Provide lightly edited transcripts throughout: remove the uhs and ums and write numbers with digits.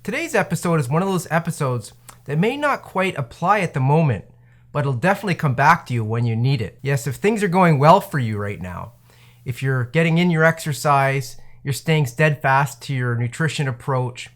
Today's episode is one of those episodes that may not quite apply at the moment, but it'll definitely come back to you when you need it. Yes, if things are going well for you right now, if you're getting in your exercise, you're staying steadfast to your nutrition approach,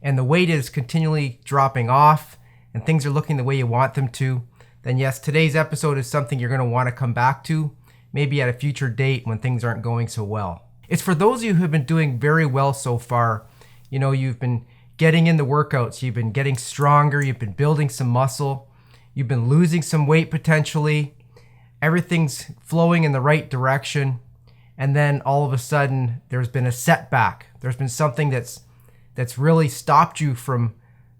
and the weight is continually dropping off, and things are looking the way you want them to, then yes, today's episode is something you're going to want to come back to, maybe at a future date when things aren't going so well. It's for those of you who have been doing very well so far. You know, you've been getting in the workouts, you've been getting stronger, you've been building some muscle, you've been losing some weight potentially, everything's flowing in the right direction, and then all of a sudden there's been a setback. There's been something that's really stopped you from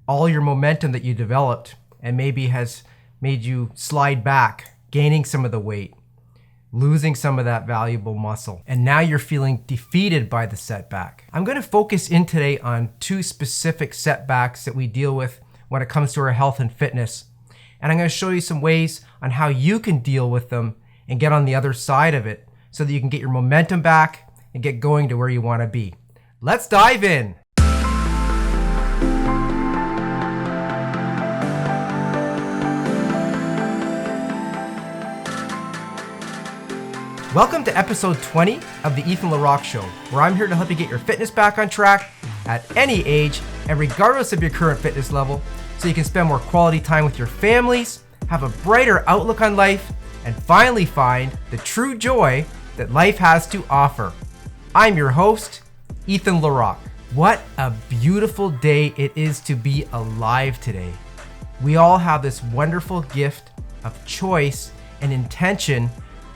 all your momentum that you developed and maybe has made you slide back, gaining some of the weight, losing some of that valuable muscle, and now you're feeling defeated by the setback. I'm going to focus in today on two specific setbacks that we deal with when it comes to our health and fitness, and I'm going to show you some ways on how you can deal with them and get on the other side of it so that you can get your momentum back and get going to where you want to be. Let's dive in. Welcome to episode 20 of the LeRock Show, where I'm here to help you get your fitness back on track at any age and regardless of your current fitness level, so you can spend more quality time with your families, have a brighter outlook on life, and finally find the true joy that life has to offer. I'm your host, LeRock. What a beautiful day it is to be alive today. We all have this wonderful gift of choice and intention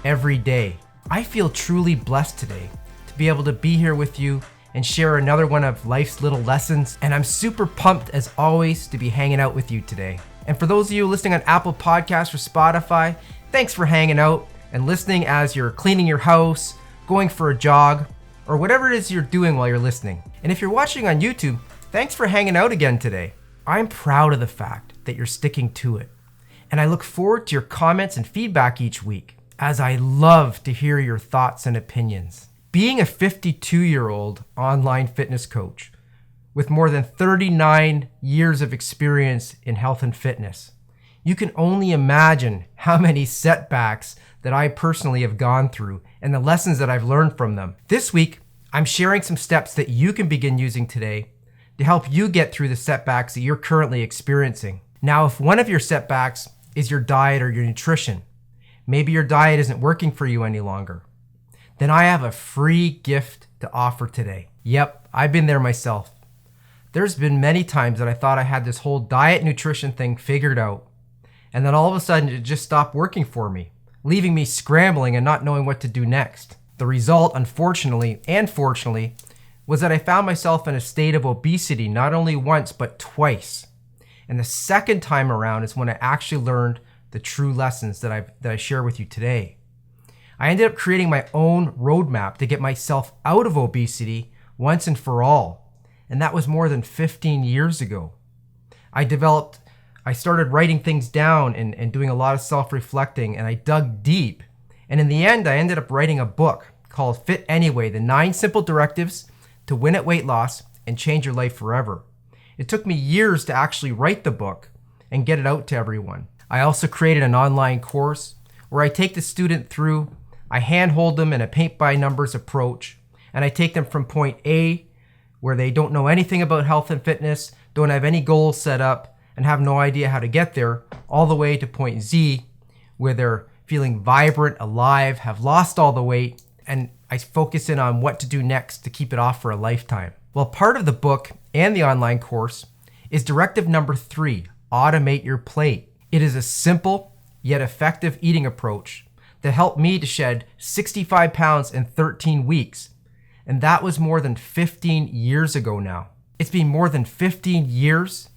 every day. I feel truly blessed today to be able to be here with you and share another one of life's little lessons. And I'm super pumped as always to be hanging out with you today. And for those of you listening on Apple Podcasts or Spotify, thanks for hanging out and listening as you're cleaning your house, going for a jog, or whatever it is you're doing while you're listening. And if you're watching on YouTube, thanks for hanging out again today. I'm proud of the fact that you're sticking to it. And I look forward to your comments and feedback each week, as I love to hear your thoughts and opinions. Being a 52-year-old online fitness coach with more than 39 years of experience in health and fitness, you can only imagine how many setbacks that I personally have gone through and the lessons that I've learned from them. This week, I'm sharing some steps that you can begin using today to help you get through the setbacks that you're currently experiencing. Now, if one of your setbacks is your diet or your nutrition, maybe your diet isn't working for you any longer, then I have a free gift to offer today. Yep, I've been there myself. There's been many times that I thought I had this whole diet nutrition thing figured out, and then all of a sudden it just stopped working for me, leaving me scrambling and not knowing what to do next. The result, unfortunately and fortunately, was that I found myself in a state of obesity not only once but twice. And the second time around is when I actually learned the true lessons that I share with you today. I ended up creating my own roadmap to get myself out of obesity once and for all. And that was more than 15 years ago. I started writing things down and doing a lot of self-reflecting, and I dug deep. And in the end, I ended up writing a book called Fit Anyway, the 9 Simple Directives to Win at Weight Loss and Change Your Life Forever. It took me years to actually write the book and get it out to everyone. I also created an online course where I take the student through, I handhold them in a paint-by-numbers approach, and I take them from point A, where they don't know anything about health and fitness, don't have any goals set up, and have no idea how to get there, all the way to point Z, where they're feeling vibrant, alive, have lost all the weight, and I focus in on what to do next to keep it off for a lifetime. Well, part of the book and the online course is directive number 3, automate your plate. It is a simple yet effective eating approach that helped me to shed 65 pounds in 13 weeks. And that was more than 15 years ago now. It's been more than 15 years.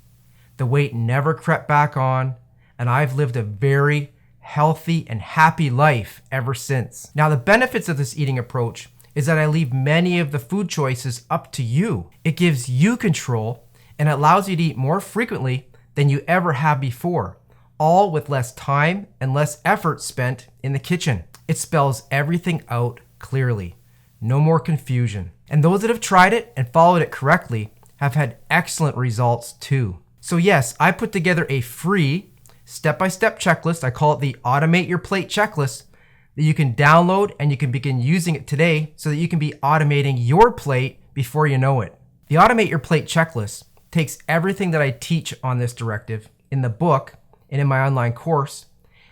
The weight never crept back on, and I've lived a very healthy and happy life ever since. Now, the benefits of this eating approach is that I leave many of the food choices up to you. It gives you control and allows you to eat more frequently than you ever have before, all with less time and less effort spent in the kitchen. It spells everything out clearly. No more confusion. And those that have tried it and followed it correctly have had excellent results too. So yes, I put together a free step-by-step checklist. I call it the Automate Your Plate checklist that you can download and you can begin using it today so that you can be automating your plate before you know it. The Automate Your Plate checklist takes everything that I teach on this directive in the book and in my online course,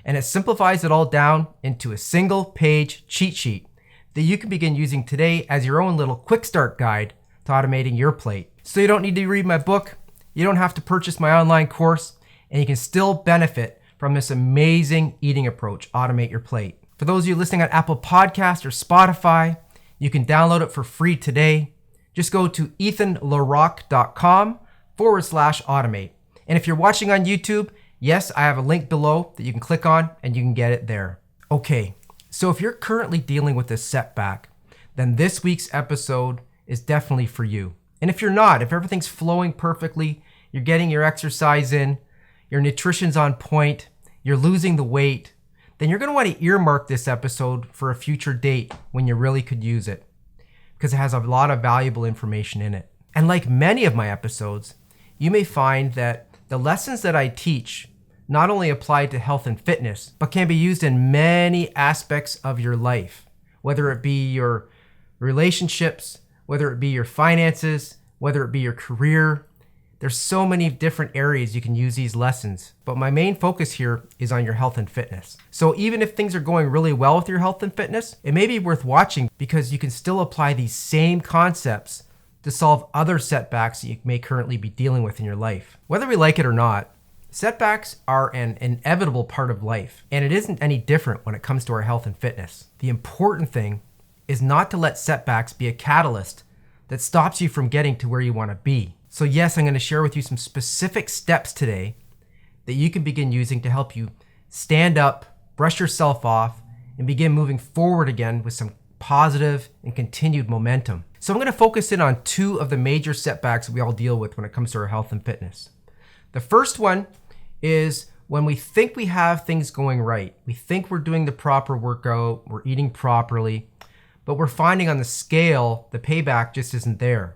and it simplifies it all down into a single page cheat sheet that you can begin using today as your own little quick start guide to automating your plate. So you don't need to read my book, you don't have to purchase my online course, and you can still benefit from this amazing eating approach, Automate Your Plate. For those of you listening on Apple Podcasts or Spotify, you can download it for free today. Just go to ethanlerock.com/automate. And if you're watching on YouTube, yes, I have a link below that you can click on and you can get it there. Okay, so if you're currently dealing with a setback, then this week's episode is definitely for you. And if you're not, if everything's flowing perfectly, you're getting your exercise in, your nutrition's on point, you're losing the weight, then you're gonna wanna earmark this episode for a future date when you really could use it, because it has a lot of valuable information in it. And like many of my episodes, you may find that the lessons that I teach not only apply to health and fitness, but can be used in many aspects of your life, whether it be your relationships, whether it be your finances, whether it be your career. There's so many different areas you can use these lessons, but my main focus here is on your health and fitness. So even if things are going really well with your health and fitness, it may be worth watching because you can still apply these same concepts to solve other setbacks that you may currently be dealing with in your life. Whether we like it or not, setbacks are an inevitable part of life, and it isn't any different when it comes to our health and fitness. The important thing is not to let setbacks be a catalyst that stops you from getting to where you want to be. So yes, I'm going to share with you some specific steps today that you can begin using to help you stand up, brush yourself off, and begin moving forward again with some positive and continued momentum. So I'm going to focus in on two of the major setbacks that we all deal with when it comes to our health and fitness. The first one is when we think we have things going right. We think we're doing the proper workout, we're eating properly, but we're finding on the scale the payback just isn't there.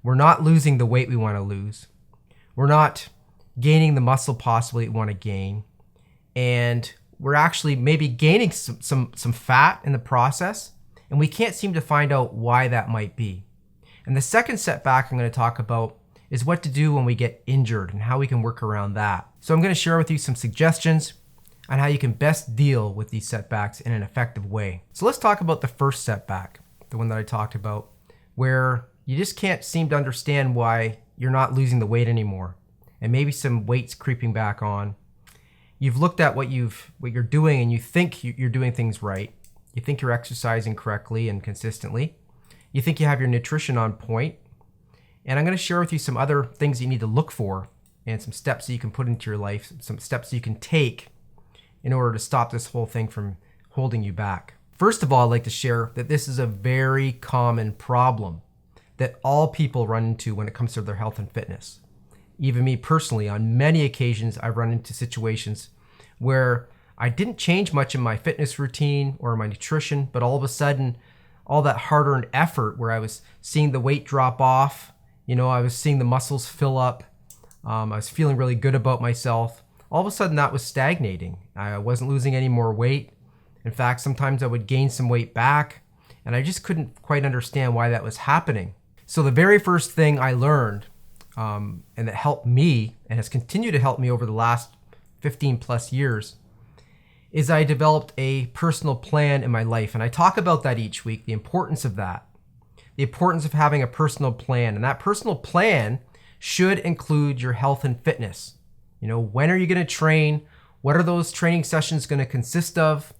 We're not losing the weight we want to lose. We're not gaining the muscle possibly we want to gain. And we're actually maybe gaining some fat in the process, and we can't seem to find out why that might be. And the second setback I'm going to talk about is what to do when we get injured and how we can work around that. So I'm going to share with you some suggestions on how you can best deal with these setbacks in an effective way. So let's talk about the first setback, the one that I talked about, where you just can't seem to understand why you're not losing the weight anymore, and maybe some weight's creeping back on. You've looked at what you're doing and you think you're doing things right. You think you're exercising correctly and consistently. You think you have your nutrition on point. And I'm going to share with you some other things you need to look for and some steps that you can put into your life, some steps that you can take in order to stop this whole thing from holding you back. First of all, I'd like to share that this is a very common problem that all people run into when it comes to their health and fitness. Even me personally, on many occasions, I've run into situations where I didn't change much in my fitness routine or my nutrition, but all of a sudden, all that hard-earned effort where I was seeing the weight drop off, I was seeing the muscles fill up, I was feeling really good about myself. All of a sudden that was stagnating. I wasn't losing any more weight. In fact, sometimes I would gain some weight back, and I just couldn't quite understand why that was happening. So the very first thing I learned, and that helped me and has continued to help me over the last 15 plus years, is I developed a personal plan in my life. And I talk about that each week, the importance of that, the importance of having a personal plan. And that personal plan should include your health and fitness. When are you going to train? What are those training sessions going to consist of?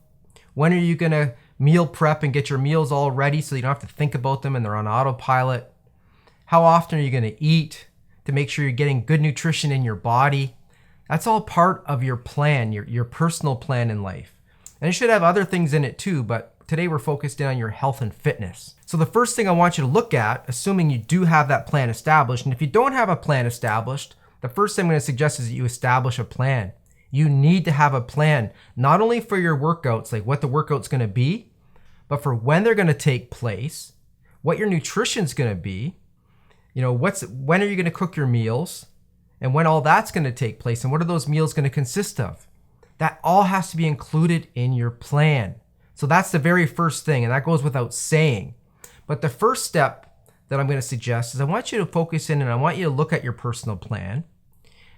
When are you going to meal prep and get your meals all ready so you don't have to think about them and they're on autopilot? How often are you going to eat to make sure you're getting good nutrition in your body? That's all part of your plan, your personal plan in life. And it should have other things in it too, but today we're focused in on your health and fitness. So the first thing I want you to look at, assuming you do have that plan established, and if you don't have a plan established, the first thing I'm going to suggest is that you establish a plan. You need to have a plan, not only for your workouts, like what the workout's going to be, but for when they're going to take place, what your nutrition's going to be, When are you going to cook your meals, and when all that's going to take place, and what are those meals going to consist of? That all has to be included in your plan. So that's the very first thing, and that goes without saying. But the first step that I'm going to suggest is I want you to focus in and I want you to look at your personal plan.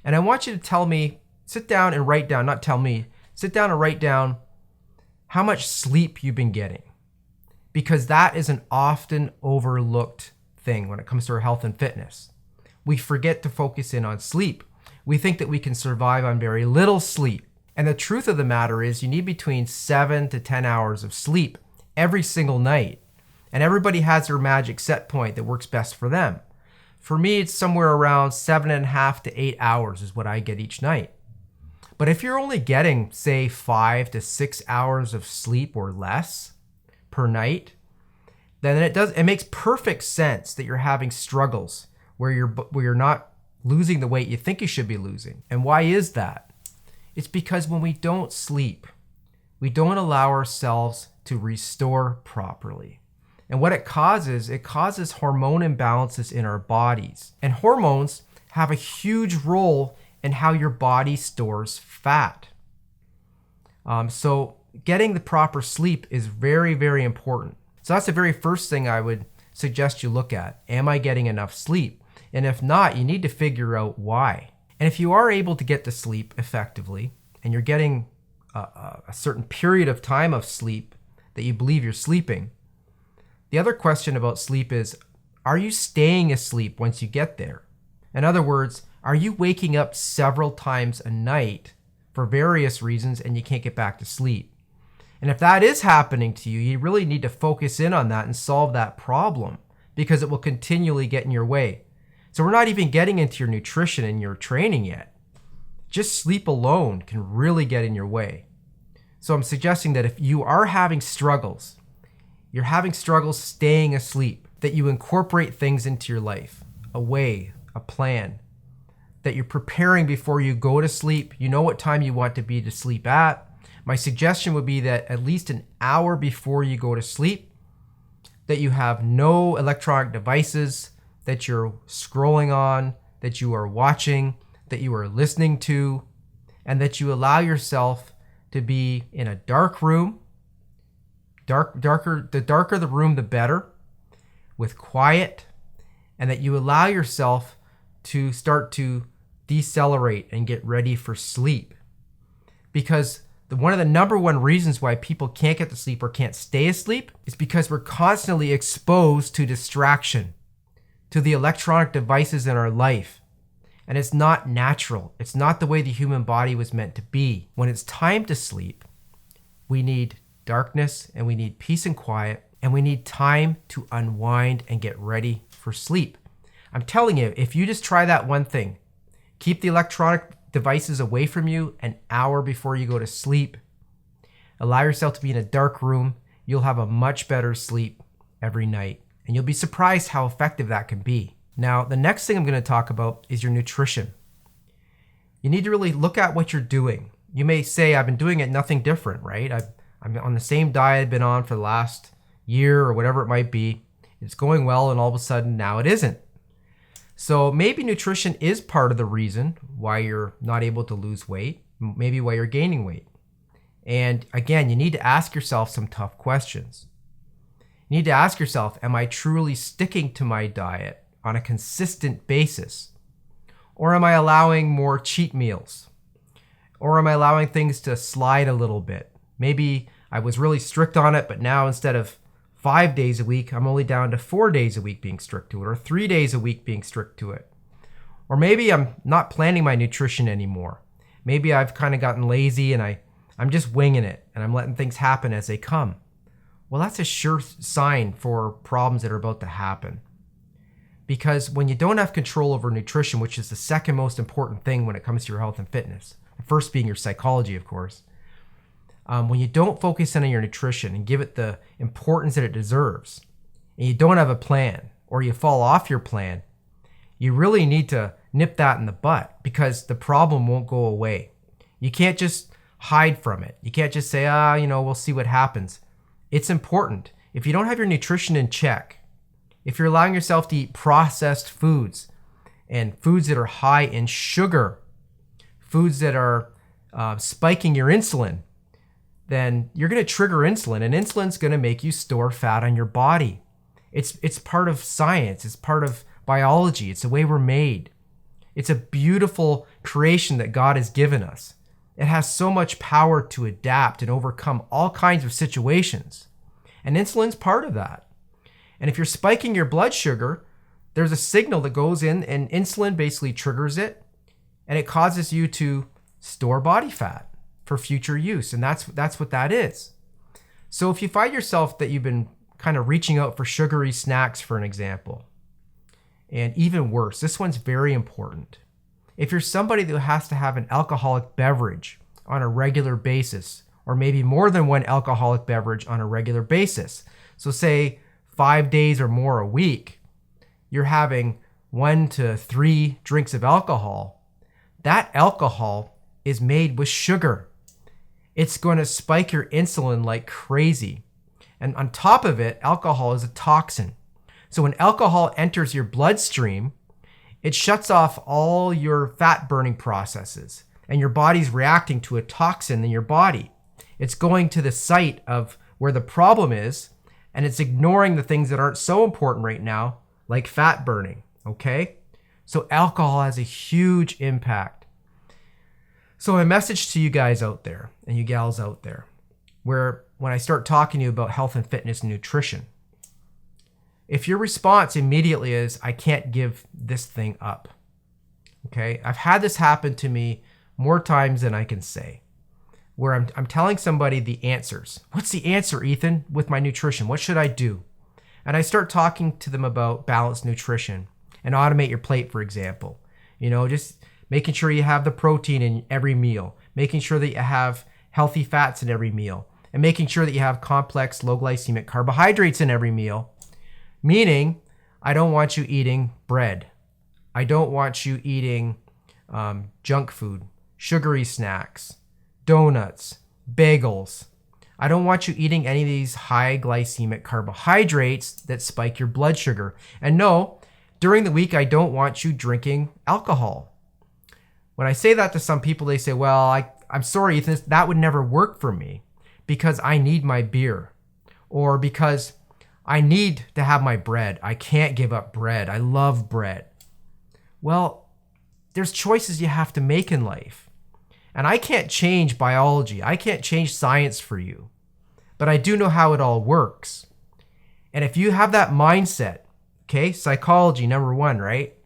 And I want you to tell me, sit down and write down how much sleep you've been getting. Because that is an often overlooked thing when it comes to our health and fitness. We forget to focus in on sleep. We think that we can survive on very little sleep. And the truth of the matter is you need between 7 to 10 hours of sleep every single night. And everybody has their magic set point that works best for them. For me, it's somewhere around 7.5 to 8 hours is what I get each night. But if you're only getting, say, 5 to 6 hours of sleep or less per night, then it makes perfect sense that you're having struggles where you're not losing the weight you think you should be losing. And why is that? It's because when we don't sleep, we don't allow ourselves to restore properly. And what it causes hormone imbalances in our bodies. And hormones have a huge role in how your body stores fat. So getting the proper sleep is very, very important. So that's the very first thing I would suggest you look at. Am I getting enough sleep? And if not, you need to figure out why. And if you are able to get to sleep effectively, and you're getting a certain period of time of sleep that you believe you're sleeping, the other question about sleep is, are you staying asleep once you get there? In other words, are you waking up several times a night for various reasons and you can't get back to sleep? And if that is happening to you, you really need to focus in on that and solve that problem, because it will continually get in your way. So we're not even getting into your nutrition and your training yet. Just sleep alone can really get in your way. So I'm suggesting that if you are having struggles, you're having struggles staying asleep, that you incorporate things into your life, a way, a plan, that you're preparing before you go to sleep. You know what time you want to be to sleep at. My suggestion would be that at least an hour before you go to sleep, that you have no electronic devices that you're scrolling on, that you are watching, that you are listening to, and that you allow yourself to be in a dark room. The darker the room, the better, with quiet, and that you allow yourself to start to decelerate and get ready for sleep. Because one of the number one reasons why people can't get to sleep or can't stay asleep is because we're constantly exposed to distraction, to the electronic devices in our life. And it's not natural. It's not the way the human body was meant to be. When it's time to sleep, we need darkness and we need peace and quiet, and we need time to unwind and get ready for sleep. I'm telling you, if you just try that one thing, keep the electronic devices away from you an hour before you go to sleep, allow yourself to be in a dark room, you'll have a much better sleep every night. And you'll be surprised how effective that can be. Now, the next thing I'm going to talk about is your nutrition. You need to really look at what you're doing. You may say, I've been doing it nothing different, right? I'm on the same diet I've been on for the last year or whatever it might be. It's going well, and all of a sudden now it isn't. So maybe nutrition is part of the reason why you're not able to lose weight, maybe why you're gaining weight. And again, you need to ask yourself some tough questions. You need to ask yourself, am I truly sticking to my diet on a consistent basis? Or am I allowing more cheat meals? Or am I allowing things to slide a little bit? Maybe I was really strict on it, but now instead of 5 days a week, I'm only down to 4 days a week being strict to it, or 3 days a week being strict to it. Or maybe I'm not planning my nutrition anymore. Maybe I've kind of gotten lazy and I'm just winging it and I'm letting things happen as they come. Well, that's a sure sign for problems that are about to happen. Because when you don't have control over nutrition, which is the second most important thing when it comes to your health and fitness, the first being your psychology, of course, when you don't focus in on your nutrition and give it the importance that it deserves, and you don't have a plan, or you fall off your plan, you really need to nip that in the butt, because the problem won't go away. You can't just hide from it. You can't just say, we'll see what happens. It's important. If you don't have your nutrition in check, if you're allowing yourself to eat processed foods and foods that are high in sugar, foods that are spiking your insulin, then you're going to trigger insulin, and insulin's going to make you store fat on your body. It's part of science. It's part of biology. It's the way we're made. It's a beautiful creation that God has given us. It has so much power to adapt and overcome all kinds of situations. And insulin's part of that. And if you're spiking your blood sugar, there's a signal that goes in, and insulin basically triggers it, and it causes you to store body fat for future use. And that's what that is. So if you find yourself that you've been kind of reaching out for sugary snacks, for an example, and even worse, this one's very important. If you're somebody who has to have an alcoholic beverage on a regular basis, or maybe more than one alcoholic beverage on a regular basis, so say 5 days or more a week, you're having 1 to 3 drinks of alcohol, that alcohol is made with sugar. It's going to spike your insulin like crazy. And on top of it, alcohol is a toxin. So when alcohol enters your bloodstream, it shuts off all your fat burning processes, and your body's reacting to a toxin in your body. It's going to the site of where the problem is, and it's ignoring the things that aren't so important right now, like fat burning, okay? So alcohol has a huge impact. So my message to you guys out there, and you gals out there, where when I start talking to you about health and fitness and nutrition, if your response immediately is, I can't give this thing up, okay? I've had this happen to me more times than I can say, where I'm telling somebody the answers. What's the answer, Ethan, with my nutrition? What should I do? And I start talking to them about balanced nutrition and automate your plate, for example. You know, just making sure you have the protein in every meal, making sure that you have healthy fats in every meal, and making sure that you have complex low glycemic carbohydrates in every meal. Meaning, I don't want you eating bread. I don't want you eating junk food, sugary snacks, donuts, bagels. I don't want you eating any of these high glycemic carbohydrates that spike your blood sugar. And no, during the week, I don't want you drinking alcohol. When I say that to some people, they say, well, I'm sorry, Ethan, that would never work for me because I need my beer, or because I need to have my bread. I can't give up bread. I love bread. Well, there's choices you have to make in life. And I can't change biology. I can't change science for you. But I do know how it all works. And if you have that mindset, okay, psychology number 1, right?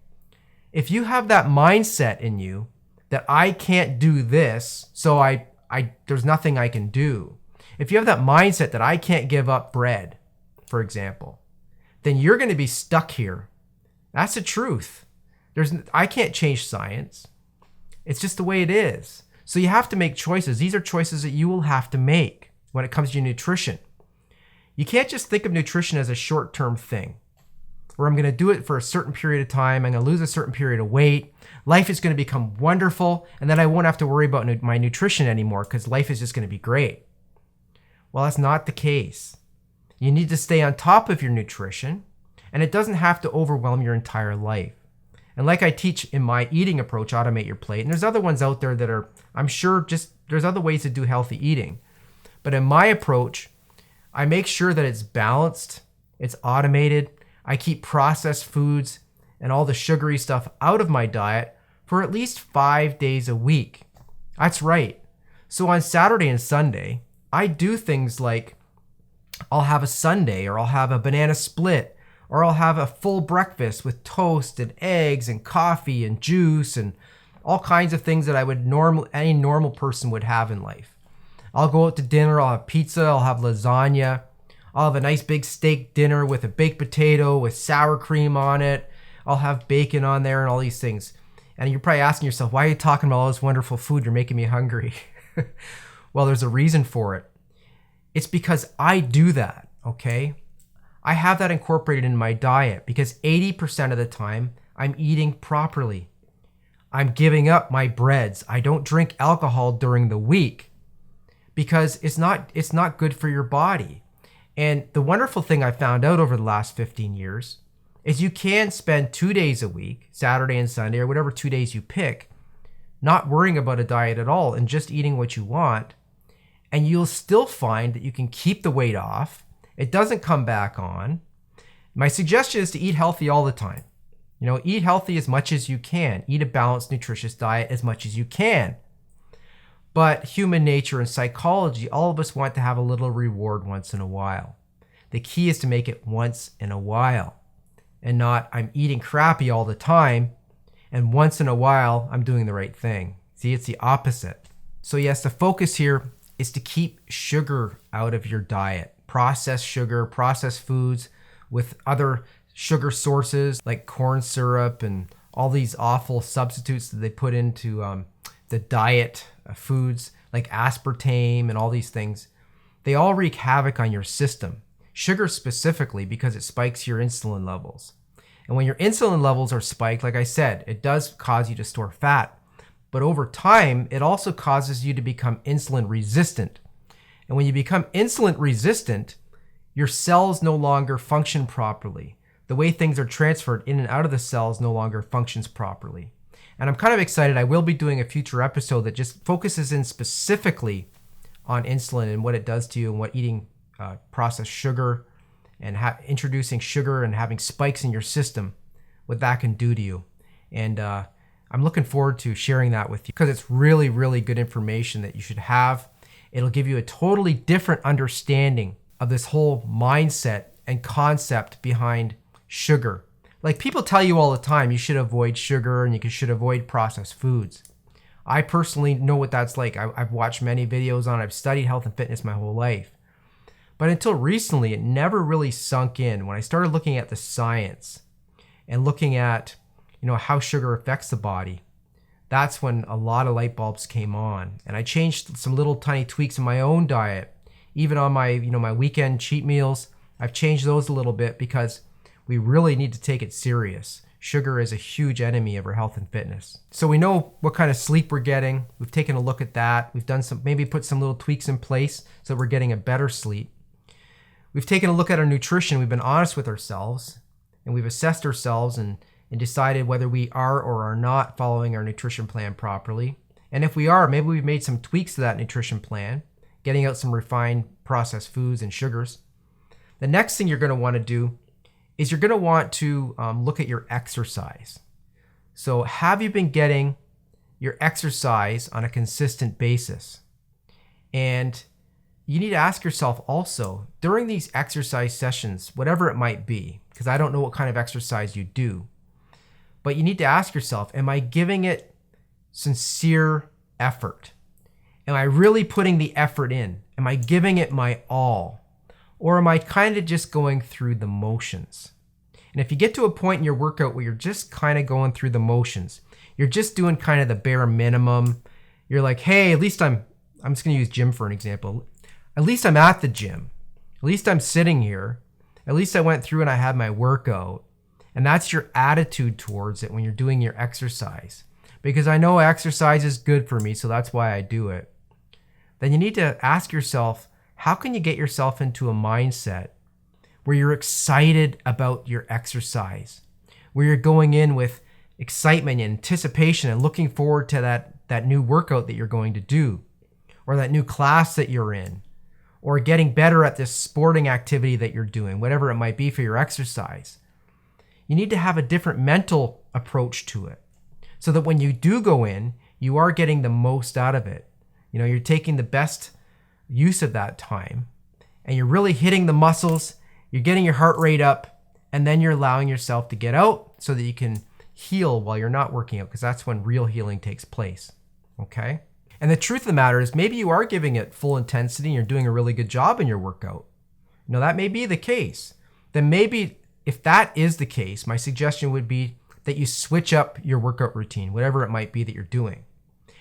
If you have that mindset in you that I can't do this, so there's nothing I can do. If you have that mindset that I can't give up bread, for example, then you're going to be stuck here. That's the truth. I can't change science. It's just the way it is. So you have to make choices. These are choices that you will have to make when it comes to your nutrition. You can't just think of nutrition as a short-term thing where I'm going to do it for a certain period of time. I'm going to lose a certain period of weight. Life is going to become wonderful, and then I won't have to worry about my nutrition anymore because life is just going to be great. Well, that's not the case. You need to stay on top of your nutrition, and it doesn't have to overwhelm your entire life. And like I teach in my eating approach, Automate Your Plate, and there's other ones out there that are, I'm sure, there's other ways to do healthy eating. But in my approach, I make sure that it's balanced, it's automated. I keep processed foods and all the sugary stuff out of my diet for at least 5 days a week. That's right. So on Saturday and Sunday, I do things like I'll have a sundae, or I'll have a banana split, or I'll have a full breakfast with toast and eggs and coffee and juice and all kinds of things that any normal person would have in life. I'll go out to dinner, I'll have pizza, I'll have lasagna, I'll have a nice big steak dinner with a baked potato with sour cream on it. I'll have bacon on there and all these things. And you're probably asking yourself, why are you talking about all this wonderful food? You're making me hungry. Well, there's a reason for it. It's because I do that, okay? I have that incorporated in my diet because 80% of the time I'm eating properly. I'm giving up my breads. I don't drink alcohol during the week because it's not good for your body. And the wonderful thing I found out over the last 15 years is you can spend 2 days a week, Saturday and Sunday, or whatever 2 days you pick, not worrying about a diet at all and just eating what you want. And you'll still find that you can keep the weight off. It doesn't come back on. My suggestion is to eat healthy all the time. Eat healthy as much as you can. Eat a balanced, nutritious diet as much as you can. But human nature and psychology, all of us want to have a little reward once in a while. The key is to make it once in a while and not I'm eating crappy all the time and once in a while I'm doing the right thing. See, it's the opposite. So yes, the focus here is to keep sugar out of your diet. Processed sugar, processed foods with other sugar sources like corn syrup and all these awful substitutes that they put into the diet foods like aspartame and all these things. They all wreak havoc on your system. Sugar specifically because it spikes your insulin levels. And when your insulin levels are spiked, like I said, it does cause you to store fat. But over time, it also causes you to become insulin resistant. And when you become insulin resistant, your cells no longer function properly. The way things are transferred in and out of the cells no longer functions properly. And I'm kind of excited. I will be doing a future episode that just focuses in specifically on insulin and what it does to you and what eating processed sugar and introducing sugar and having spikes in your system, what that can do to you. And I'm looking forward to sharing that with you because it's really, really good information that you should have. It'll give you a totally different understanding of this whole mindset and concept behind sugar. Like people tell you all the time, you should avoid sugar and you should avoid processed foods. I personally know what that's like. I've watched many videos on it. I've studied health and fitness my whole life. But until recently, it never really sunk in. When I started looking at the science and looking at how sugar affects the body, that's when a lot of light bulbs came on. And I changed some little tiny tweaks in my own diet. Even on my, my weekend cheat meals, I've changed those a little bit because we really need to take it serious. Sugar is a huge enemy of our health and fitness. So we know what kind of sleep we're getting. We've taken a look at that. We've done maybe put some little tweaks in place so that we're getting a better sleep. We've taken a look at our nutrition. We've been honest with ourselves and we've assessed ourselves and decided whether we are or are not following our nutrition plan properly. And if we are, maybe we've made some tweaks to that nutrition plan, getting out some refined processed foods and sugars. The next thing you're going to want to do is you're going to want to look at your exercise. So have you been getting your exercise on a consistent basis? And you need to ask yourself also, during these exercise sessions, whatever it might be, because I don't know what kind of exercise you do, but you need to ask yourself, am I giving it sincere effort? Am I really putting the effort in? Am I giving it my all? Or am I kind of just going through the motions? And if you get to a point in your workout where you're just kind of going through the motions, you're just doing kind of the bare minimum, you're like, hey, at least I'm just going to use gym for an example. At least I'm at the gym. At least I'm sitting here. At least I went through and I had my workout. And that's your attitude towards it when you're doing your exercise. Because I know exercise is good for me, so that's why I do it. Then you need to ask yourself, how can you get yourself into a mindset where you're excited about your exercise, where you're going in with excitement and anticipation and looking forward to that new workout that you're going to do, or that new class that you're in, or getting better at this sporting activity that you're doing, whatever it might be for your exercise. You need to have a different mental approach to it so that when you do go in, you are getting the most out of it. You're taking the best use of that time and you're really hitting the muscles, you're getting your heart rate up, and then you're allowing yourself to get out so that you can heal while you're not working out, because that's when real healing takes place, okay? And the truth of the matter is maybe you are giving it full intensity and you're doing a really good job in your workout. That may be the case. Then maybe if that is the case, my suggestion would be that you switch up your workout routine, whatever it might be that you're doing.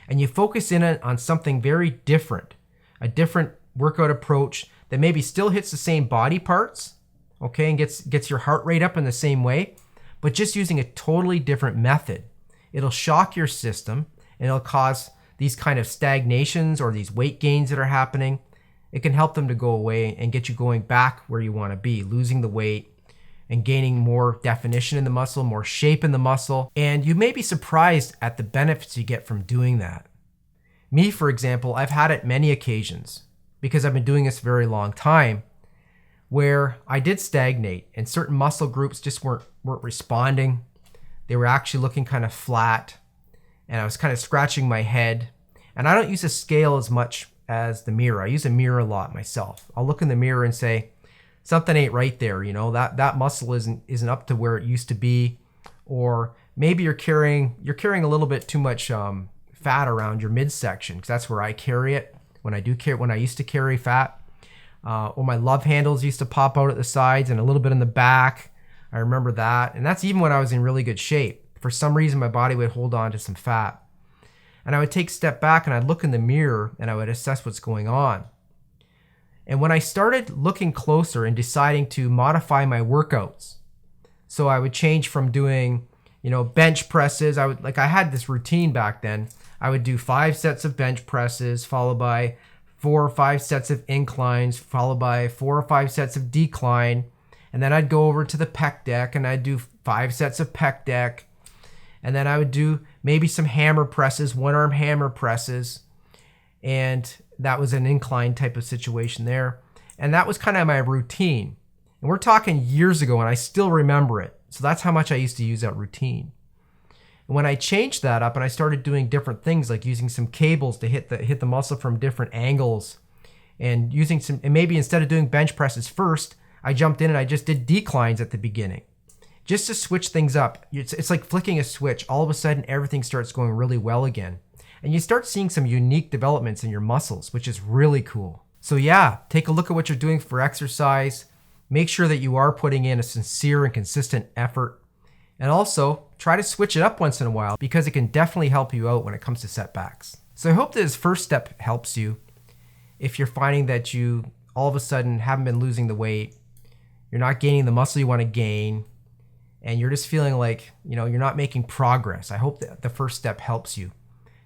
And you focus in on something very different, a different workout approach that maybe still hits the same body parts, okay, and gets your heart rate up in the same way, but just using a totally different method. It'll shock your system and it'll cause these kind of stagnations or these weight gains that are happening. It can help them to go away and get you going back where you want to be, losing the weight, and gaining more definition in the muscle, more shape in the muscle. And you may be surprised at the benefits you get from doing that. Me, for example, I've had it many occasions because I've been doing this a very long time where I did stagnate and certain muscle groups just weren't responding. They were actually looking kind of flat and I was kind of scratching my head. And I don't use a scale as much as the mirror. I use a mirror a lot myself. I'll look in the mirror and say, something ain't right there, you know, that muscle isn't up to where it used to be. Or maybe you're carrying a little bit too much fat around your midsection, because that's where I carry it when I used to carry fat. Or my love handles used to pop out at the sides and a little bit in the back. I remember that. And that's even when I was in really good shape. For some reason, my body would hold on to some fat. And I would take a step back and I'd look in the mirror and I would assess what's going on. And when I started looking closer and deciding to modify my workouts, so I would change from doing, bench presses. I had this routine back then. I would do 5 sets of bench presses, followed by 4 or 5 sets of inclines, followed by 4 or 5 sets of decline. And then I'd go over to the pec deck and I'd do 5 sets of pec deck. And then I would do maybe some hammer presses, 1-arm hammer presses. And that was an incline type of situation there. And that was kind of my routine. And we're talking years ago and I still remember it. So that's how much I used to use that routine. And when I changed that up and I started doing different things, like using some cables to hit the muscle from different angles, and maybe instead of doing bench presses first, I jumped in and I just did declines at the beginning, just to switch things up. It's like flicking a switch. All of a sudden, everything starts going really well again. And you start seeing some unique developments in your muscles, which is really cool. So yeah, take a look at what you're doing for exercise. Make sure that you are putting in a sincere and consistent effort. And also, try to switch it up once in a while, because it can definitely help you out when it comes to setbacks. So I hope that this first step helps you. If you're finding that you all of a sudden haven't been losing the weight, you're not gaining the muscle you want to gain, and you're just feeling like, you're not making progress, I hope that the first step helps you.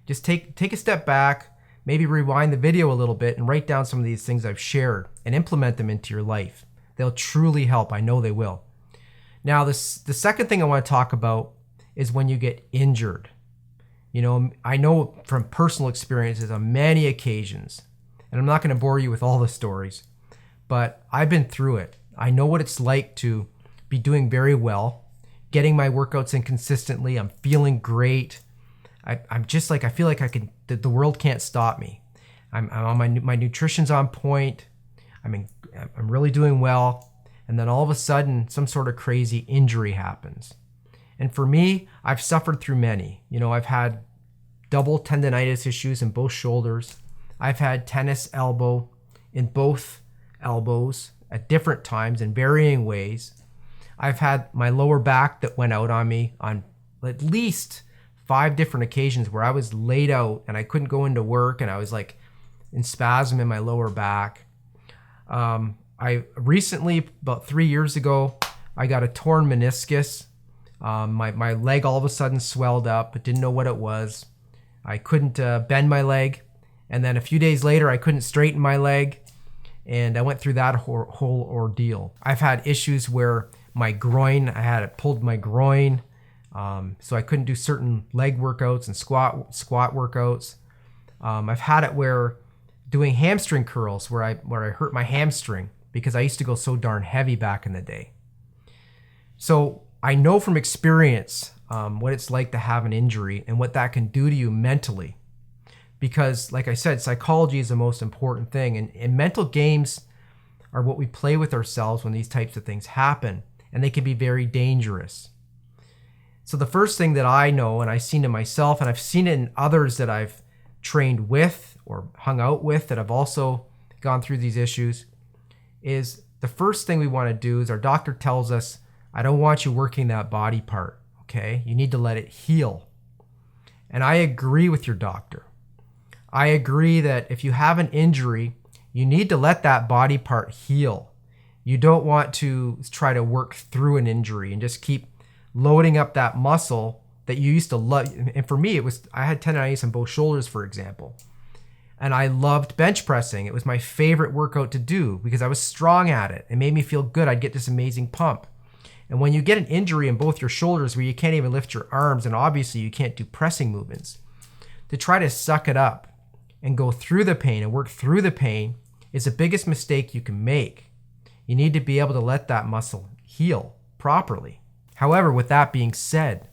Just take a step back, maybe rewind the video a little bit and write down some of these things I've shared and implement them into your life. They'll truly help. I know they will. Now, the second thing I want to talk about is when you get injured. I know from personal experiences on many occasions, and I'm not going to bore you with all the stories, but I've been through it. I know what it's like to be doing very well, getting my workouts in consistently. I'm feeling great. I'm just like, I feel like the world can't stop me. I'm on my nutrition's on point. I'm really doing well. And then all of a sudden, some sort of crazy injury happens. And for me, I've suffered through many. I've had double tendonitis issues in both shoulders. I've had tennis elbow in both elbows at different times in varying ways. I've had my lower back that went out on me on at least 5 different occasions where I was laid out and I couldn't go into work and I was like in spasm in my lower back. I recently, about 3 years ago, I got a torn meniscus. My leg all of a sudden swelled up, but didn't know what it was. I couldn't bend my leg. And then a few days later, I couldn't straighten my leg. And I went through that whole ordeal. I've had issues where I had it pulled my groin. So I couldn't do certain leg workouts and squat workouts. I've had it where doing hamstring curls where I hurt my hamstring because I used to go so darn heavy back in the day. So I know from experience what it's like to have an injury and what that can do to you mentally. Because like I said, psychology is the most important thing. And mental games are what we play with ourselves when these types of things happen. And they can be very dangerous. So the first thing that I know, and I've seen in myself, and I've seen it in others that I've trained with or hung out with that have also gone through these issues, is the first thing we want to do is our doctor tells us, I don't want you working that body part, okay? You need to let it heal. And I agree with your doctor. I agree that if you have an injury, you need to let that body part heal. You don't want to try to work through an injury and just keep loading up that muscle that you used to love. And for me, I had tendonitis in both shoulders, for example. And I loved bench pressing. It was my favorite workout to do because I was strong at it. It made me feel good. I'd get this amazing pump. And when you get an injury in both your shoulders where you can't even lift your arms, and obviously you can't do pressing movements, to try to suck it up and go through the pain and work through the pain is the biggest mistake you can make. You need to be able to let that muscle heal properly. However, with that being said,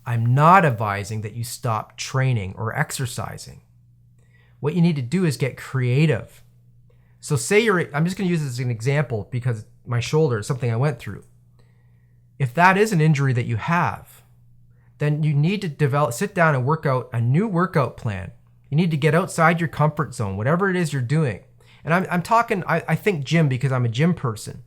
I'm not advising that you stop training or exercising. What you need to do is get creative. So say I'm just going to use this as an example because my shoulder is something I went through. If that is an injury that you have, then you need to sit down and work out a new workout plan. You need to get outside your comfort zone, whatever it is you're doing. And I'm talking, I think gym because I'm a gym person,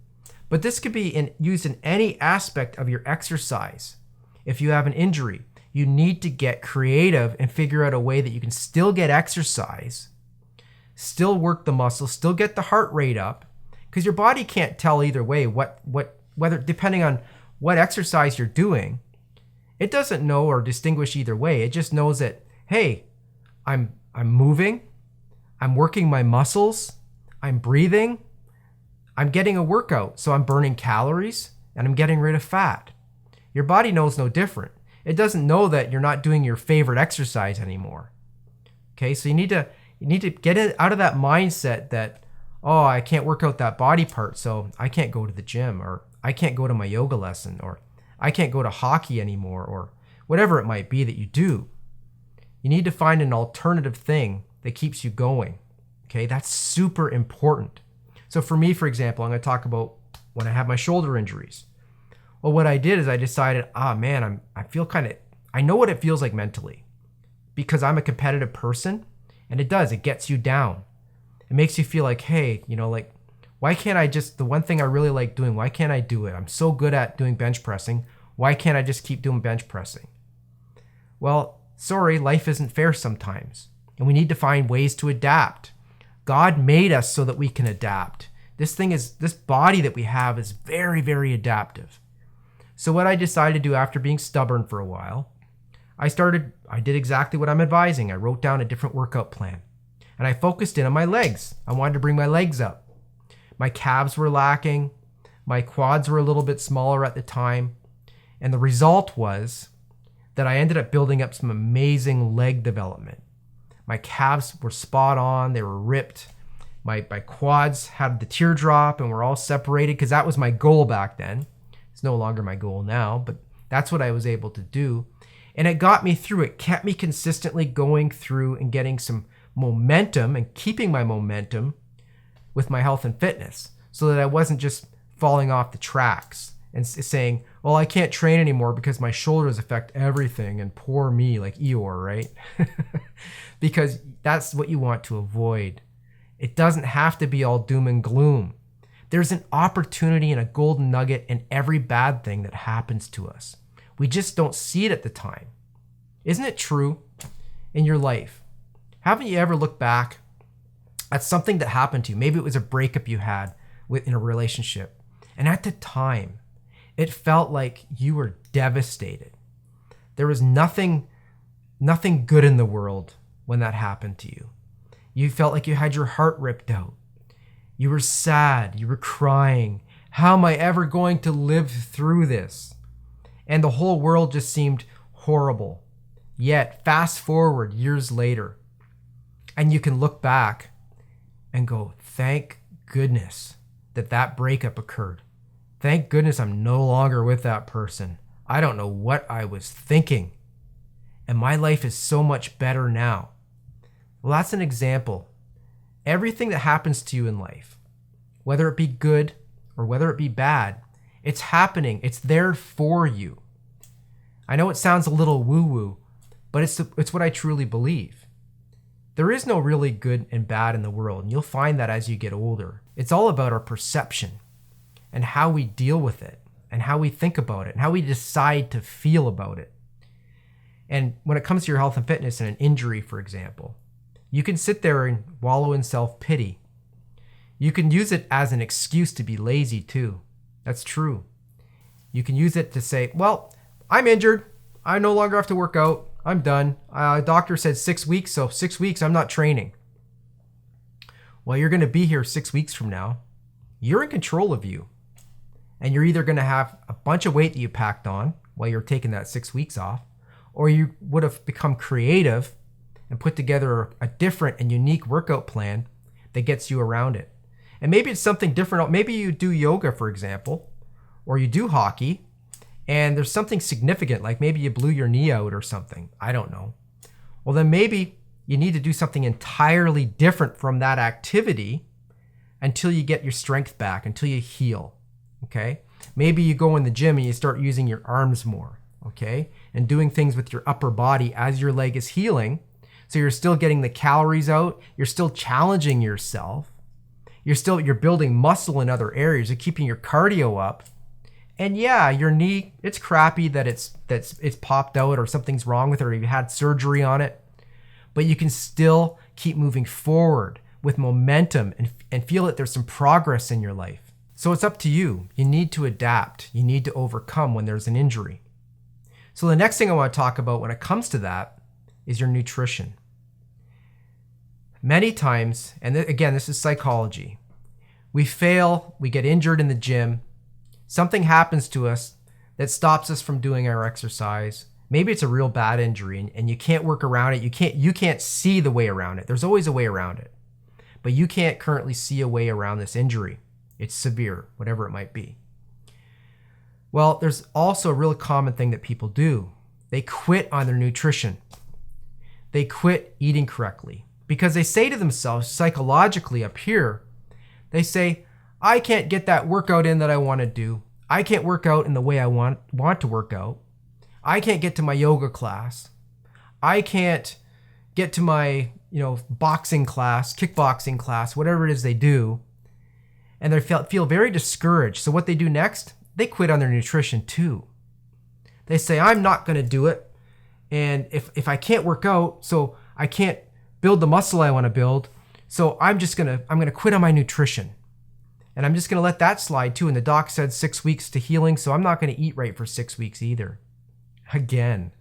but this could be used in any aspect of your exercise. If you have an injury, you need to get creative and figure out a way that you can still get exercise, still work the muscles, still get the heart rate up, because your body can't tell either way whether depending on what exercise you're doing, it doesn't know or distinguish either way. It just knows that, hey, I'm moving, I'm working my muscles, I'm breathing, I'm getting a workout, so I'm burning calories and I'm getting rid of fat. Your body knows no different. It doesn't know that you're not doing your favorite exercise anymore. Okay, so you need to get it out of that mindset that, oh, I can't work out that body part, so I can't go to the gym, or I can't go to my yoga lesson, or I can't go to hockey anymore, or whatever it might be that you do. You need to find an alternative thing that keeps you going. Okay, that's super important. So for me, for example, I'm going to talk about when I have my shoulder injuries. Well, what I did is I decided, I know what it feels like mentally because I'm a competitive person, and it gets you down. It makes you feel like, hey, why can't I the one thing I really like doing, why can't I do it? I'm so good at doing bench pressing. Why can't I just keep doing bench pressing? Well, sorry, life isn't fair sometimes, and we need to find ways to adapt. God made us so that we can adapt. This body that we have is very, very adaptive. So what I decided to do after being stubborn for a while, I did exactly what I'm advising. I wrote down a different workout plan, and I focused in on my legs. I wanted to bring my legs up. My calves were lacking. My quads were a little bit smaller at the time. And the result was that I ended up building up some amazing leg development. My calves were spot on. They were ripped. My quads had the teardrop and were all separated because that was my goal back then. It's no longer my goal now, but that's what I was able to do. And it got me through. It kept me consistently going through and getting some momentum and keeping my momentum with my health and fitness so that I wasn't just falling off the tracks and saying, well, I can't train anymore because my shoulders affect everything and poor me, like Eeyore, right? Because that's what you want to avoid. It doesn't have to be all doom and gloom. There's an opportunity and a golden nugget in every bad thing that happens to us. We just don't see it at the time. Isn't it true in your life? Haven't you ever looked back at something that happened to you? Maybe it was a breakup you had in a relationship. And at the time, it felt like you were devastated. There was nothing good in the world when that happened to you. You felt like you had your heart ripped out. You were sad. You were crying. How am I ever going to live through this? And the whole world just seemed horrible. Yet, fast forward years later, and you can look back and go, thank goodness that breakup occurred. Thank goodness I'm no longer with that person. I don't know what I was thinking. And my life is so much better now. Well, that's an example. Everything that happens to you in life, whether it be good or whether it be bad, it's happening. It's there for you. I know it sounds a little woo-woo, but it's what I truly believe. There is no really good and bad in the world, and you'll find that as you get older. It's all about our perception and how we deal with it and how we think about it and how we decide to feel about it. And when it comes to your health and fitness and an injury, for example, you can sit there and wallow in self-pity. You can use it as an excuse to be lazy too. That's true. You can use it to say, well, I'm injured. I no longer have to work out. I'm done. Doctor said 6 weeks, so 6 weeks I'm not training. Well, you're going to be here 6 weeks from now. You're in control of you. And you're either going to have a bunch of weight that you packed on while you're taking that 6 weeks off, or you would have become creative and put together a different and unique workout plan that gets you around it. And maybe it's something different. Maybe you do yoga, for example, or you do hockey, and there's something significant, like maybe you blew your knee out or something. I don't know. Well, then maybe you need to do something entirely different from that activity until you get your strength back, until you heal, okay? Maybe you go in the gym and you start using your arms more, okay? And doing things with your upper body as your leg is healing. So you're still getting the calories out, you're still challenging yourself, you're building muscle in other areas, you're keeping your cardio up. And yeah, your knee, it's crappy that it's popped out or something's wrong with it or you had surgery on it, but you can still keep moving forward with momentum and feel that there's some progress in your life. So it's up to you. You need to adapt. You need to overcome when there's an injury. So the next thing I want to talk about when it comes to that is your nutrition. Many times, and again, this is psychology, we fail, we get injured in the gym, something happens to us that stops us from doing our exercise. Maybe it's a real bad injury and you can't work around it. You can't see the way around it. There's always a way around it. But you can't currently see a way around this injury. It's severe, whatever it might be. Well, there's also a real common thing that people do. They quit on their nutrition. They quit eating correctly because they say to themselves psychologically up here, they say, I can't get that workout in that I want to do. I can't work out in the way I want to work out. I can't get to my yoga class. I can't get to my, boxing class, kickboxing class, whatever it is they do. And they feel very discouraged. So what they do next, they quit on their nutrition too. They say, I'm not going to do it. And if I can't work out, so I can't build the muscle I want to build, so I'm going to quit on my nutrition. And I'm just going to let that slide too. And the doc said 6 weeks to healing, so I'm not going to eat right for 6 weeks either. Again,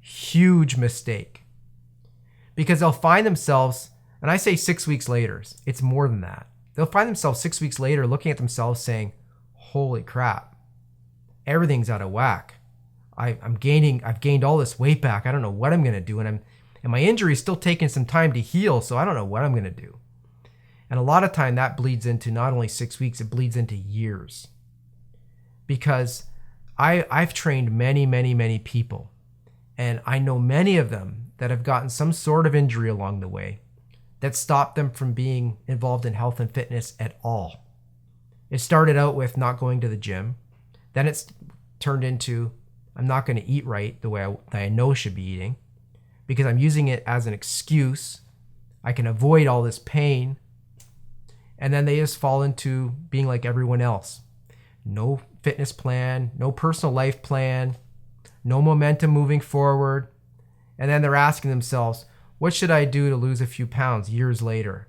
huge mistake. Because they'll find themselves, and I say 6 weeks later, it's more than that. They'll find themselves 6 weeks later looking at themselves saying, holy crap, everything's out of whack. I've gained all this weight back. I don't know what I'm going to do. And my injury is still taking some time to heal, so I don't know what I'm going to do. And a lot of time that bleeds into not only 6 weeks, it bleeds into years. Because I've trained many, many, many people, and I know many of them that have gotten some sort of injury along the way that stopped them from being involved in health and fitness at all. It started out with not going to the gym. Then it's turned into, I'm not going to eat right the way I know I should be eating because I'm using it as an excuse. I can avoid all this pain. And then they just fall into being like everyone else. No fitness plan, no personal life plan, no momentum moving forward. And then they're asking themselves, what should I do to lose a few pounds years later?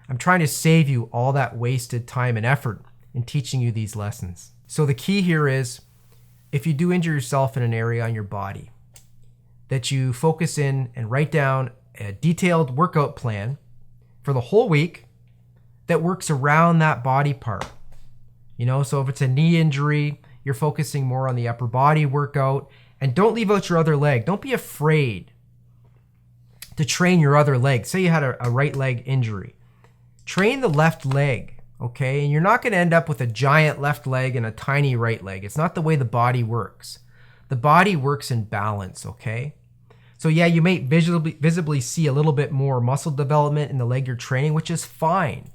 I'm trying to save you all that wasted time and effort in teaching you these lessons. So the key here is, if you do injure yourself in an area on your body, that you focus in and write down a detailed workout plan for the whole week that works around that body part. So if it's a knee injury, you're focusing more on the upper body workout, and don't leave out your other leg. Don't be afraid to train your other leg. Say you had a right leg injury. Train the left leg, okay? And you're not going to end up with a giant left leg and a tiny right leg. It's not the way the body works. The body works in balance, okay? So yeah, you may visibly see a little bit more muscle development in the leg you're training, which is fine.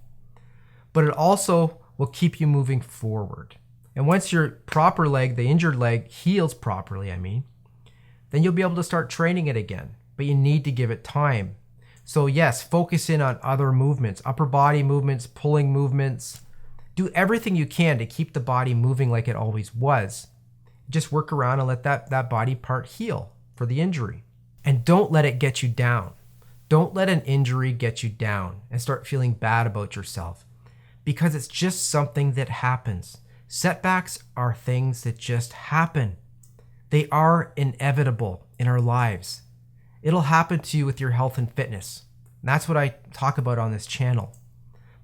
But it also will keep you moving forward. And once your proper leg, the injured leg, heals properly, then you'll be able to start training it again. But you need to give it time. So yes, focus in on other movements, upper body movements, pulling movements. Do everything you can to keep the body moving like it always was. Just work around and let that body part heal for the injury. And don't let it get you down. Don't let an injury get you down and start feeling bad about yourself, because it's just something that happens. Setbacks are things that just happen. They are inevitable in our lives. It'll happen to you with your health and fitness. And that's what I talk about on this channel.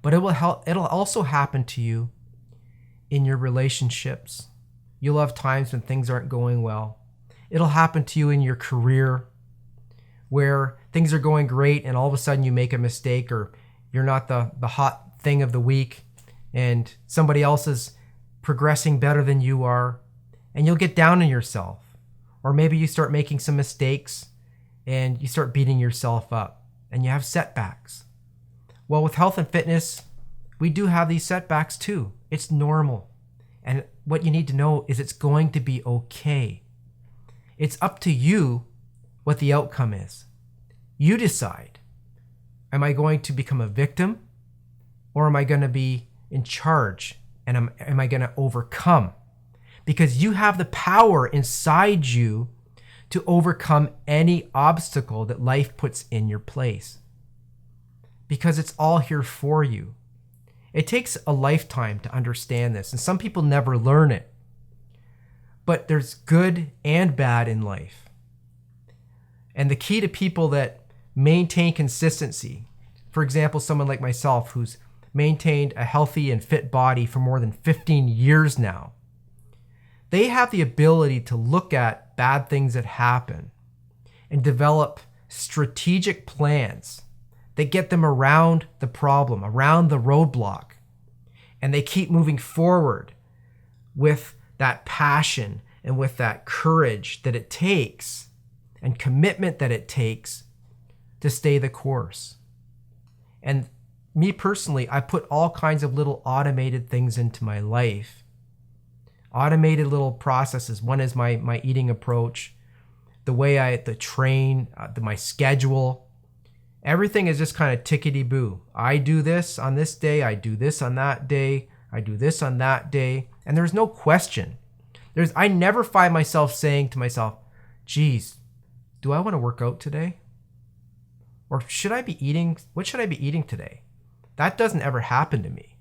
But it'll also happen to you in your relationships. You'll have times when things aren't going well. It'll happen to you in your career where things are going great and all of a sudden you make a mistake, or you're not the hot thing of the week and somebody else is progressing better than you are, and you'll get down on yourself. Or maybe you start making some mistakes and you start beating yourself up and you have setbacks. Well, with health and fitness, we do have these setbacks too. It's normal. And what you need to know is it's going to be okay. It's up to you what the outcome is. You decide. Am I going to become a victim, or am I going to be in charge, and am I going to overcome? Because you have the power inside you to overcome any obstacle that life puts in your place. Because it's all here for you. It takes a lifetime to understand this, and some people never learn it. But there's good and bad in life. And the key to people that maintain consistency, for example, someone like myself who's maintained a healthy and fit body for more than 15 years now, they have the ability to look at bad things that happen and develop strategic plans that get them around the problem, around the roadblock. And they keep moving forward with that passion and with that courage that it takes and commitment that it takes to stay the course. And me personally, I put all kinds of little automated things into my life. Automated little processes. One is my eating approach, the way I train, my schedule. Everything is just kind of tickety-boo. I do this on this day, I do this on that day, I do this on that day, and there's no question. I never find myself saying to myself, geez, do I want to work out today? Or what should I be eating today? That doesn't ever happen to me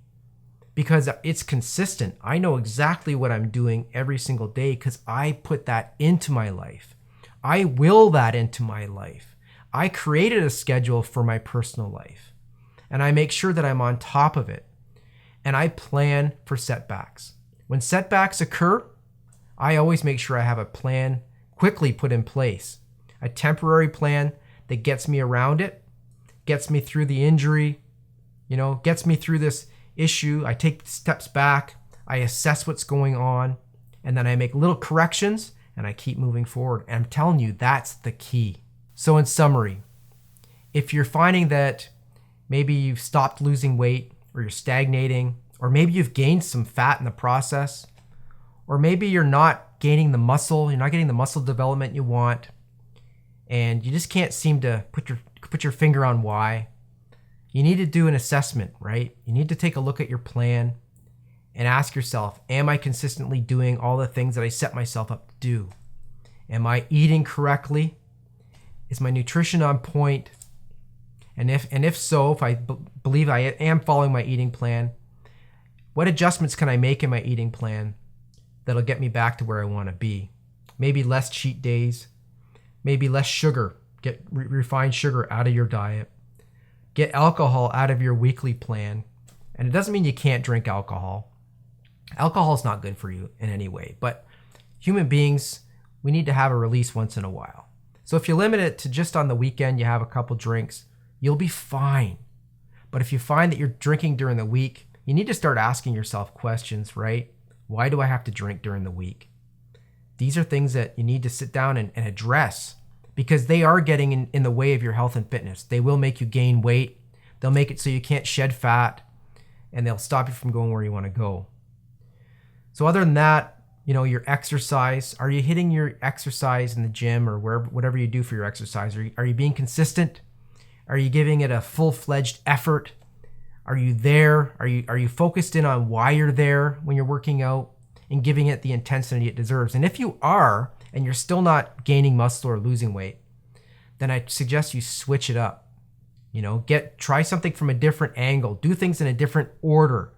because it's consistent. I know exactly what I'm doing every single day because I put that into my life. I will that into my life. I created a schedule for my personal life, and I make sure that I'm on top of it, and I plan for setbacks. When setbacks occur, I always make sure I have a plan quickly put in place, a temporary plan that gets me around it, gets me through the injury, gets me through this issue. I take steps back, I assess what's going on, and then I make little corrections, and I keep moving forward. And I'm telling you, that's the key. So in summary, if you're finding that maybe you've stopped losing weight, or you're stagnating, or maybe you've gained some fat in the process, or maybe you're not gaining the muscle, you're not getting the muscle development you want, and you just can't seem to put your finger on why, you need to do an assessment, right? You need to take a look at your plan and ask yourself, am I consistently doing all the things that I set myself up to do? Am I eating correctly? Is my nutrition on point? And if so, if I believe I am following my eating plan, what adjustments can I make in my eating plan that'll get me back to where I want to be? Maybe less cheat days, maybe less sugar. Get refined sugar out of your diet. Get alcohol out of your weekly plan. And it doesn't mean you can't drink alcohol. Alcohol is not good for you in any way, but human beings, we need to have a release once in a while. So if you limit it to just on the weekend, you have a couple drinks, you'll be fine. But if you find that you're drinking during the week, you need to start asking yourself questions, right? Why do I have to drink during the week? These are things that you need to sit down and address because they are getting in the way of your health and fitness. They will make you gain weight. They'll make it so you can't shed fat, and they'll stop you from going where you want to go. So other than that, your exercise, are you hitting your exercise in the gym or whatever you do for your exercise? Are you being consistent? Are you giving it a full-fledged effort? Are you there? Are you focused in on why you're there when you're working out and giving it the intensity it deserves? And if you are, and you're still not gaining muscle or losing weight, then I suggest you switch it up. Try something from a different angle. Do things in a different order.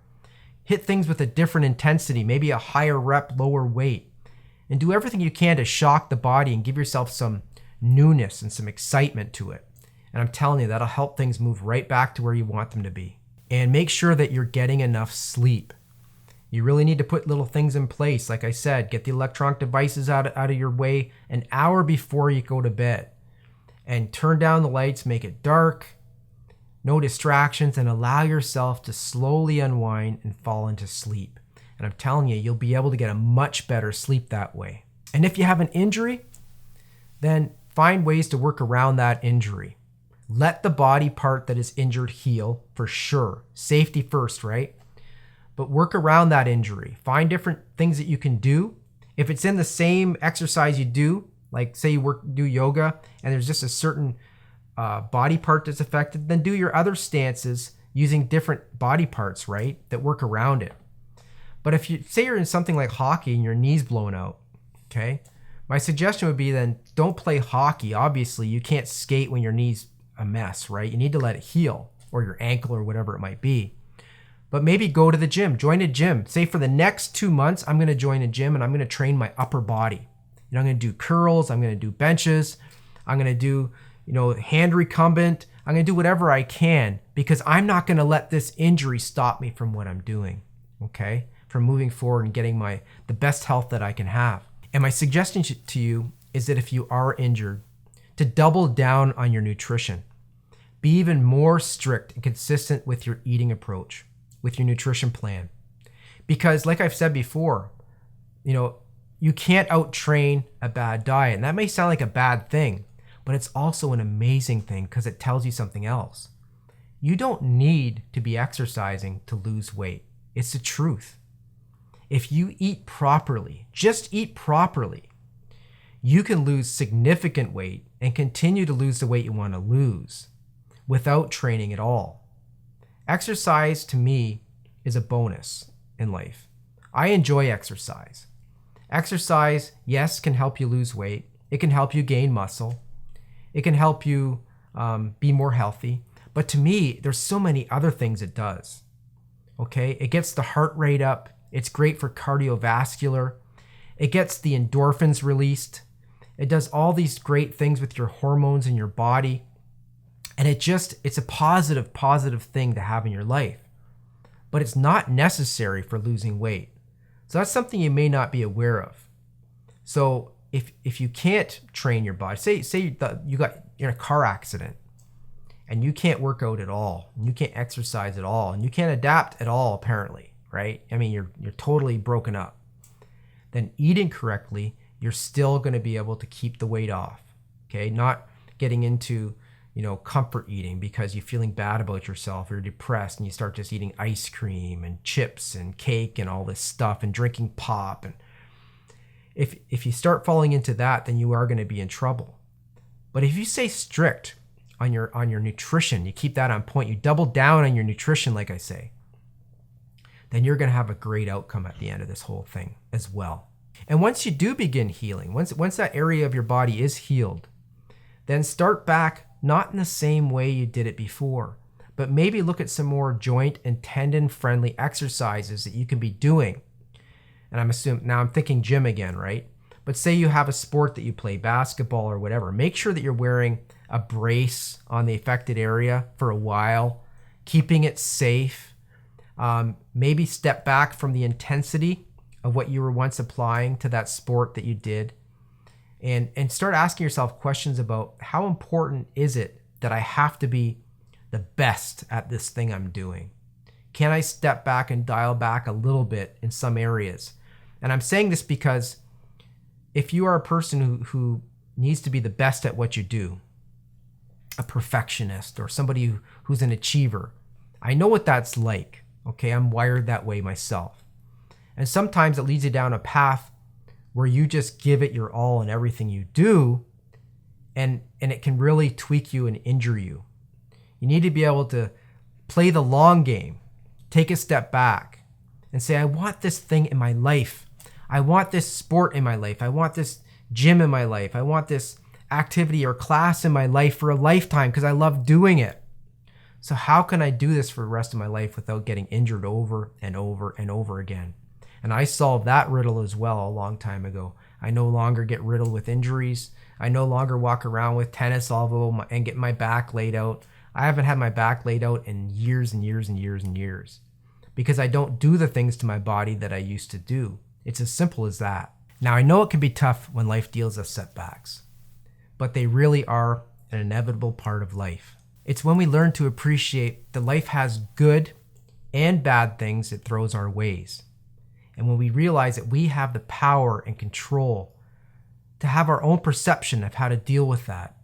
Hit things with a different intensity, maybe a higher rep, lower weight. And do everything you can to shock the body and give yourself some newness and some excitement to it. And I'm telling you, that'll help things move right back to where you want them to be. And make sure that you're getting enough sleep. You really need to put little things in place. Like I said, get the electronic devices out of your way an hour before you go to bed. And turn down the lights, make it dark, no distractions, and allow yourself to slowly unwind and fall into sleep. And I'm telling you, you'll be able to get a much better sleep that way. And if you have an injury, then find ways to work around that injury. Let the body part that is injured heal for sure. Safety first, right? But work around that injury. Find different things that you can do. If it's in the same exercise you do, like say you do yoga and there's just a certain body part that's affected, then do your other stances using different body parts, right? That work around it. But if you say you're in something like hockey and your knee's blown out, okay? My suggestion would be then don't play hockey. Obviously, you can't skate when your knee's a mess, right? You need to let it heal, or your ankle or whatever it might be. But maybe go to the gym, join a gym. Say for the next 2 months, I'm gonna join a gym and I'm gonna train my upper body. I'm gonna do curls, I'm gonna do benches, I'm gonna do, hand recumbent. I'm gonna do whatever I can because I'm not gonna let this injury stop me from what I'm doing, okay? From moving forward and getting the best health that I can have. And my suggestion to you is that if you are injured, to double down on your nutrition. Be even more strict and consistent with your eating approach, with your nutrition plan. Because like I've said before, you can't out-train a bad diet. And that may sound like a bad thing, but it's also an amazing thing because it tells you something else. You don't need to be exercising to lose weight. It's the truth. If you eat properly, just eat properly, you can lose significant weight and continue to lose the weight you want to lose without training at all. Exercise to me is a bonus in life. I enjoy exercise. Exercise, yes, can help you lose weight. It can help you gain muscle. It can help you be more healthy. But to me, there's so many other things it does. Okay, it gets the heart rate up. It's great for cardiovascular. It gets the endorphins released. It does all these great things with your hormones in your body. And it's a positive thing to have in your life. But it's not necessary for losing weight. So that's something you may not be aware of. So if you can't train your body, say you're in a car accident and you can't work out at all, and you can't exercise at all, and you can't adapt at all apparently, right? I mean, you're totally broken up. Then eating correctly, you're still going to be able to keep the weight off, okay? Not getting into, comfort eating because you're feeling bad about yourself or you're depressed and you start just eating ice cream and chips and cake and all this stuff and drinking pop. And if you start falling into that, then you are going to be in trouble. But if you stay strict on your nutrition, you keep that on point, you double down on your nutrition, like I say, then you're going to have a great outcome at the end of this whole thing as well. And once you do begin healing, once that area of your body is healed, then start back not in the same way you did it before, but maybe look at some more joint and tendon friendly exercises that you can be doing. And I'm thinking gym again, right? But say you have a sport that you play, basketball or whatever, make sure that you're wearing a brace on the affected area for a while, keeping it safe. Maybe step back from the intensity of what you were once applying to that sport that you did. And start asking yourself questions about how important is it that I have to be the best at this thing I'm doing? Can I step back and dial back a little bit in some areas? And I'm saying this because if you are a person who needs to be the best at what you do, a perfectionist or somebody who's an achiever, I know what that's like. Okay, I'm wired that way myself. And sometimes it leads you down a path where you just give it your all in everything you do, and it can really tweak you and injure you. You need to be able to play the long game, take a step back, and say, I want this thing in my life. I want this sport in my life. I want this gym in my life. I want this activity or class in my life for a lifetime because I love doing it. So how can I do this for the rest of my life without getting injured over and over and over again? And I solved that riddle as well a long time ago. I no longer get riddled with injuries. I no longer walk around with tennis elbow and get my back laid out. I haven't had my back laid out in years and years and years and years. because I don't do the things to my body that I used to do. It's as simple as that. Now, I know it can be tough when life deals us setbacks, but they really are an inevitable part of life. It's when we learn to appreciate that life has good and bad things it throws our ways. And when we realize that we have the power and control to have our own perception of how to deal with that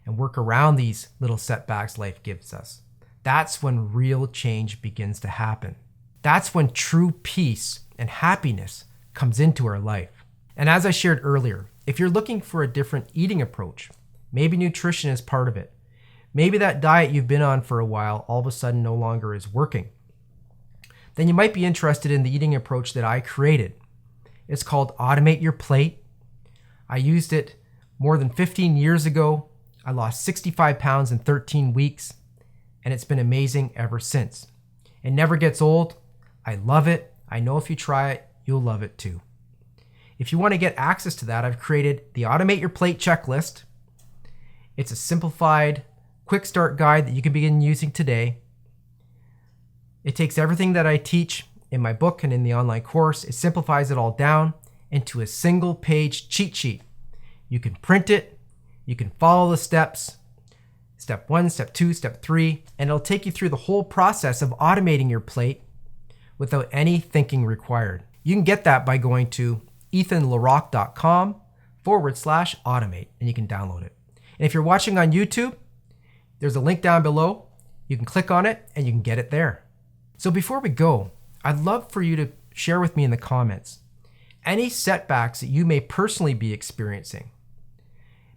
and work around these little setbacks life gives us, that's when real change begins to happen. That's when true peace and happiness comes into our life. And as I shared earlier, if you're looking for a different eating approach, maybe nutrition is part of it. Maybe that diet you've been on for a while all of a sudden no longer is working. Then you might be interested in the eating approach that I created. It's called Automate Your Plate. I used it more than 15 years ago. I lost 65 pounds in 13 weeks, and it's been amazing ever since. It never gets old. I love it. I know if you try it, you'll love it too. If you want to get access to that, I've created the Automate Your Plate checklist. It's a simplified, quick start guide that you can begin using today. It takes everything that I teach in my book and in the online course. It simplifies it all down into a single page cheat sheet. You can print it, you can follow the steps, step 1, step 2, step 3, and it'll take you through the whole process of automating your plate without any thinking required. You can get that by going to ethanlerock.com/automate, and you can download it. And if you're watching on YouTube, there's a link down below. You can click on it and you can get it there. So before we go, I'd love for you to share with me in the comments any setbacks that you may personally be experiencing.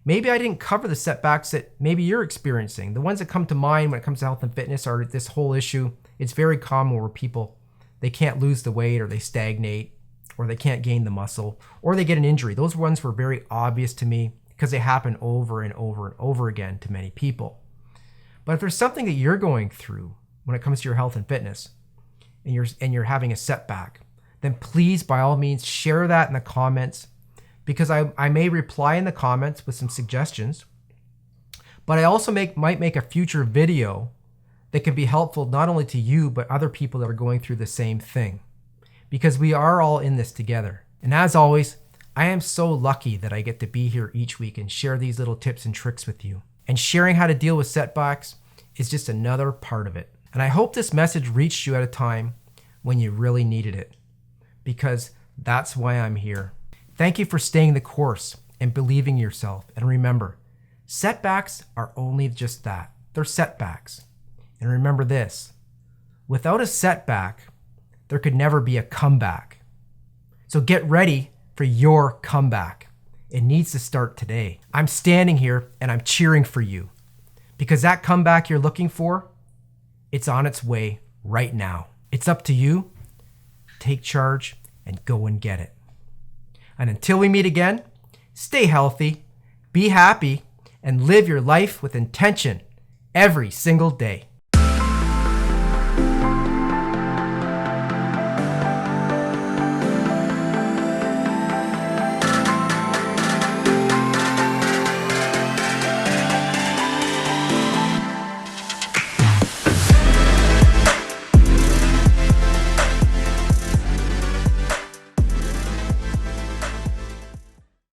Maybe I didn't cover the setbacks that maybe you're experiencing. The ones that come to mind when it comes to health and fitness are this whole issue. It's very common where people, they can't lose the weight, or they stagnate, or they can't gain the muscle, or they get an injury. Those ones were very obvious to me because they happen over and over and over again to many people. But if there's something that you're going through when it comes to your health and fitness, and you're having a setback, then please, by all means, share that in the comments, because I may reply in the comments with some suggestions. But I also might make a future video that can be helpful not only to you, but other people that are going through the same thing, because we are all in this together. And as always, I am so lucky that I get to be here each week and share these little tips and tricks with you. And sharing how to deal with setbacks is just another part of it. And I hope this message reached you at a time when you really needed it, because that's why I'm here. Thank you for staying the course and believing yourself. And remember, setbacks are only just that. They're setbacks. And remember this, without a setback, there could never be a comeback. So get ready for your comeback. It needs to start today. I'm standing here and I'm cheering for you, because that comeback you're looking for, it's on its way right now. It's up to you. Take charge and go and get it. And until we meet again, stay healthy, be happy, and live your life with intention every single day.